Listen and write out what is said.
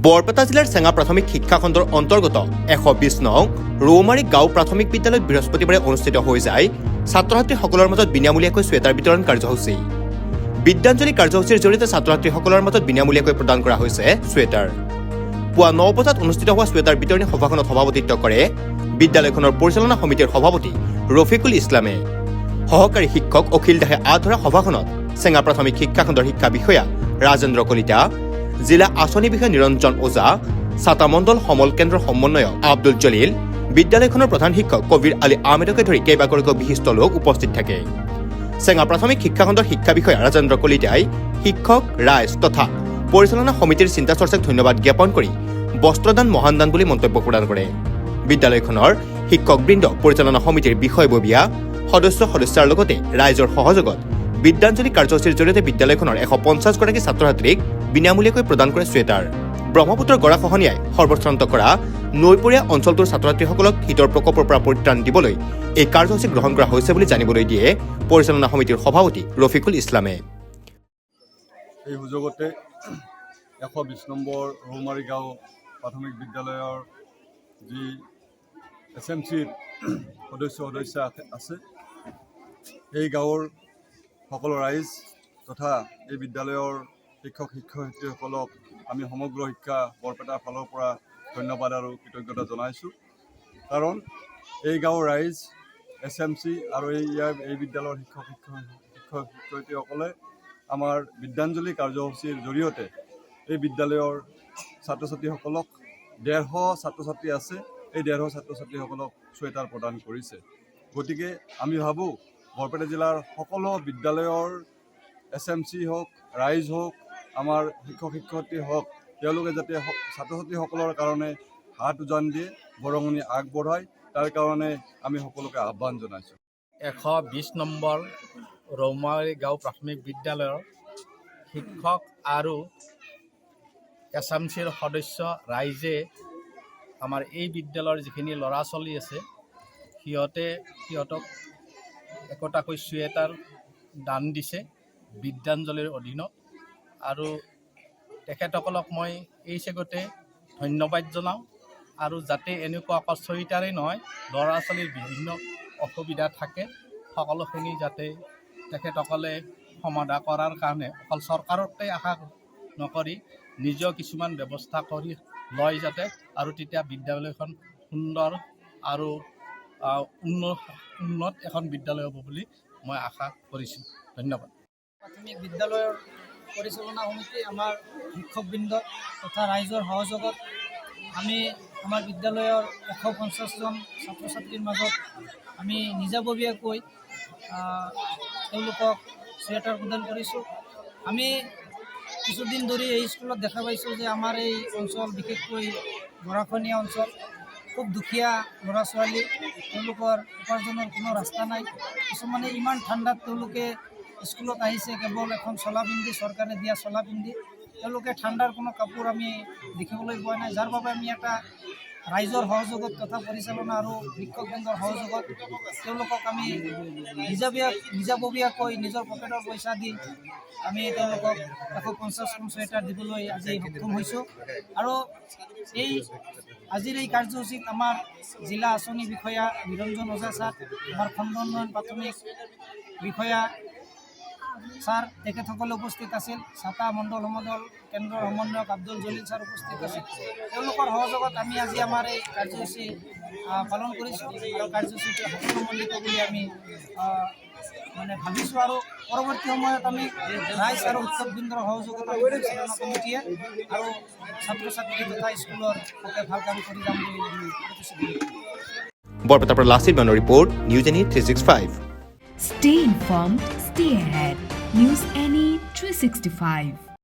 বৰপেটা জিলাৰ চেঙা প্ৰাথমিক শিক্ষা খণ্ডৰ অন্তৰ্গত 120 নং ৰৌমাৰী গাঁও প্ৰাথমিক বিদ্যালয়ত বৃহস্পতিবাৰে অনুষ্ঠিত হৈ যায় ছাত্ৰ-ছাত্ৰীসকলৰ মাজত বিনামূলীয়াকৈ ছুৱেটাৰ বিতৰণ কাৰ্যসূচী। বিদ্যাঞ্জলি কাৰ্যসূচীৰ জৰিয়তে ছাত্ৰ-ছাত্ৰীসকলৰ মাজত বিনামূলীয়াকৈ প্ৰদান কৰা হৈছে ছুৱেটাৰ। পুৱা 9 বজাত অনুষ্ঠিত হোৱা ছুৱেটাৰ বিতৰণী সভাখনত সভাপতিত্ব কৰে বিদ্যালয়খনৰ পৰিচালনা সমিতিৰ সভাপতি ৰফিকুল ইছলামে। সহকাৰী শিক্ষক অখিল দাসে আধৰা সভাখনত চেঙা প্ৰাথমিক শিক্ষা খণ্ডৰ শিক্ষা বিষয়া ৰাজেন্দ্ৰ কলিতা, জিলা আঁচনি বিষয়া নিৰঞ্জন ওজা, ছাতা মণ্ডল সমল কেন্দ্ৰৰ সমন্বয়ক আব্দুল জলিল, বিদ্যালয়খনৰ প্ৰধান শিক্ষক কবিৰ আলী আহমেদকে ধৰি কেইবাগৰাকীও বিশিষ্ট লোক উপস্থিত থাকে। চেঙা প্ৰাথমিক শিক্ষা খণ্ডৰ শিক্ষা বিষয়া ৰাজেন্দ্ৰ কলিতাই শিক্ষক, ৰাইজ তথা পৰিচালনা সমিতিৰ চিন্তা চৰ্চাক ধন্যবাদ জ্ঞাপন কৰি বস্ত্ৰদান মহান দান বুলি মন্তব্য প্ৰদান কৰে। বিদ্যালয়খনৰ শিক্ষকবৃন্দ, পৰিচালনা সমিতিৰ বিষয়ববীয়া সদস্যাৰ লগতে ৰাইজৰ সহযোগত বিদ্যাঞ্জলি কাৰ্যসূচীৰ জৰিয়তে বিদ্যালয়খনৰ 150 গৰাকী ছাত্ৰ-ছাত্ৰীক বিনামূলীয়াকৈ প্ৰদান কৰে ছুৱেটাৰ। ব্ৰহ্মপুত্ৰৰ গৰাখহনীয়াই সৰ্বশ্ৰান্ত কৰা নৈপৰীয়া অঞ্চলটোৰ ছাত্ৰ-ছাত্ৰীসকলক শীতৰ প্ৰকোপৰ পৰা পৰিত্ৰাণ দিবলৈ এই কাৰ্যসূচী গ্ৰহণ কৰা হৈছে বুলি জানিবলৈ দিয়ে পৰিচালনা সমিতিৰ সভাপতি ৰফিকুল ইছলামে। এই সুযোগতে 120 নম্বৰ ৰৌমাৰী গাঁও প্ৰাথমিক বিদ্যালয়ৰ যি SMCৰ সদস্য আছে, এই গাঁৱৰ সকলো ৰাইজ তথা এই বিদ্যালয়ৰ শিক্ষক শিক্ষয়িত্ৰীসকলক আমি সমগ্ৰ শিক্ষা বৰপেটাৰ ফালৰ পৰা ধন্যবাদ আৰু কৃতজ্ঞতা জনাইছোঁ। কাৰণ এই গাঁৱৰ ৰাইজ, SMC আৰু এই বিদ্যালয়ৰ শিক্ষক শিক্ষয়িত্ৰীসকলে আমাৰ বিদ্যাঞ্জলি কাৰ্যসূচীৰ জৰিয়তে এই বিদ্যালয়ৰ ছাত্ৰ ছাত্ৰীসকলক 150 ছাত্ৰ-ছাত্ৰী আছে, এই 150 ছাত্ৰ-ছাত্ৰীসকলক ছুৱেটাৰ প্ৰদান কৰিছে। গতিকে আমি ভাবোঁ বৰপেটা জিলাৰ সকলো বিদ্যালয়ৰ SMC হওক, ৰাইজ হওক, আমাৰ শিক্ষক শিক্ষয়িত্ৰী হওক, তেওঁলোকে যাতে ছাত্ৰ-ছাত্ৰীসকলৰ কাৰণে হাত উজান দিয়ে, বৰঙণি আগবঢ়ায়, তাৰ কাৰণে আমি সকলোকে আহ্বান জনাইছোঁ। 120 নম্বৰ ৰৌমাৰী গাঁও প্ৰাথমিক বিদ্যালয়ৰ শিক্ষক আৰু SMCৰ সদস্য ৰাইজে আমাৰ এই বিদ্যালয়ৰ যিখিনি ল'ৰা ছোৱালী আছে সিহঁতক একোটাকৈ ছুৱেটাৰ দান দিছে বিদ্যাঞ্জলিৰ অধীনত। আৰু তেখেতসকলক মই এই চেগতে ধন্যবাদ জনাওঁ। আৰু যাতে এনেকুৱা অকল ছুৱেটাৰেই নহয়, ল'ৰা ছোৱালীৰ বিভিন্ন অসুবিধা থাকে, সকলোখিনি যাতে তেখেতসকলে সমাধা কৰাৰ কাৰণে অকল চৰকাৰকে আশা নকৰি নিজেও কিছুমান ব্যৱস্থা কৰি লয় যাতে, আৰু তেতিয়া বিদ্যালয়খন সুন্দৰ আৰু উন্নত এখন বিদ্যালয় হ'ব বুলি মই আশা কৰিছোঁ। ধন্যবাদ। প্ৰাথমিক বিদ্যালয়ৰ পৰিচালনা সমিতি, আমাৰ শিক্ষকবৃন্দ তথা ৰাইজৰ সহযোগত আমি আমাৰ বিদ্যালয়ৰ 150জন ছাত্ৰ ছাত্ৰীৰ মাজত আমি নিজাববীয়াকৈ তেওঁলোকক ছুৱেটাৰ প্ৰদান কৰিছোঁ। আমি কিছুদিন ধৰি এই স্কুলত দেখা পাইছোঁ যে আমাৰ এই অঞ্চল, বিশেষকৈ গৰাখহনীয়া অঞ্চল, খুব দুখীয়া ল'ৰা ছোৱালী, তেওঁলোকৰ উপাৰ্জনৰ কোনো ৰাস্তা নাই। কিছুমানে ইমান ঠাণ্ডাত তেওঁলোকে স্কুলত আহিছে কেৱল এখন চোলা পিন্ধি, চৰকাৰে দিয়া চোলা পিন্ধি, তেওঁলোকে ঠাণ্ডাৰ কোনো কাপোৰ আমি দেখিবলৈ পোৱা নাই। যাৰ বাবে আমি এটা ৰাইজৰ সহযোগত তথা পৰিচালনা আৰু শিক্ষকবৃন্দৰ সহযোগত তেওঁলোকক আমি নিজাববীয়াকৈ নিজৰ পকেটৰ পইচা দি আমি তেওঁলোকক 150খন ছুৱেটাৰ দিবলৈ আজি সক্ষম হৈছোঁ। আৰু আজিৰ এই কাৰ্যসূচীত আমাৰ জিলা আঁচনি বিষয়া নিৰঞ্জন ওজা ছাৰ, আমাৰ খণ্ড উন্নয়ন প্ৰাথমিক বিষয়া ছাৰ, তেখেতসকলে উপস্থিত আছিল। ছাতা মণ্ডল কেন্দ্ৰৰ সমন্বয়ক আব্দুল জলিল ছাৰ উপস্থিত আছিল। তেওঁলোকৰ সহযোগত আমি আজি আমাৰ এই কাৰ্যসূচী পালন কৰিছোঁ। আৰু কাৰ্যসূচীটো সফলমণ্ডিত বুলি আমি ভাবিছোঁ। আৰু পৰৱৰ্তী সময়ত আমি ৰাইজ আৰু শিক্ষকবৃন্দৰ সহযোগত পৰিচালনা কমিটিয়ে আৰু ছাত্ৰ ছাত্ৰী তথা স্কুলৰ হকে ভাল কাম কৰি যাম বুলি প্ৰতিশ্ৰুতি দিছোঁ। বৰপেটাৰ পৰা লাচিত বানৰ report, news NE 365। Stay informed, stay ahead. News NE 365.